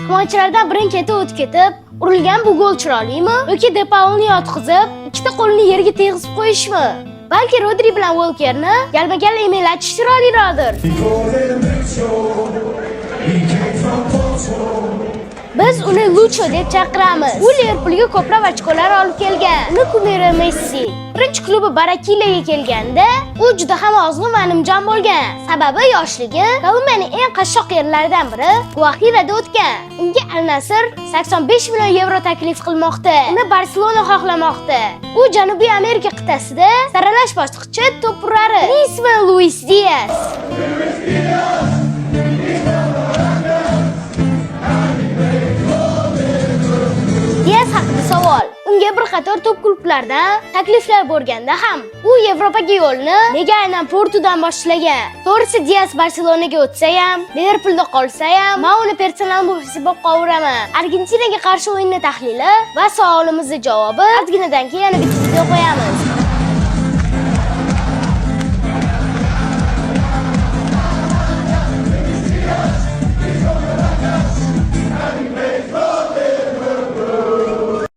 Himoyachilardan birin-ketin o'tib ketib, urilgan bu gol chiroylimi yoki De Paulni yotqizib, ikkita qo'lini yerga tegizib qo'yishmi? Balki Rodri bilan Walkerni galma-gal emelatish chiroyliroqdir. Biz uni Lucho deb chaqiramiz. U Liverpoolga ko'plab ochkolar olib kelgan. Uni kumiri Messi. Birinchi klubi Barakilyaga kelganda, u juda ham ozg'in va nimjon bo'lgan. Sababi yoshligi Kolumbiyaning eng qashshoq yerlaridan biri Guajirada o'tgan. Unga Al Nassr 85 million yevro taklif qilmoqda. Uni Barselona xohlamoqda. U Janubiy Amerika qit'asida saralash bosqichi top urari. Ismi Luis Diaz. Diaz haqida savol. Unga bir qator top klublardan takliflar bo'lganda ham, u Yevropaga yo'lni nega aynan Portudan boshlagan? To'g'risi Diaz Barselonaga o'tsa ham, Liverpoolda qolsa ham, men uni personal muxlisi bo'lib qovuraman. Argentinaga qarshi o'yinni tahlili va savolimizning javobi ozginadan keyin yana bitta video qo'yamiz.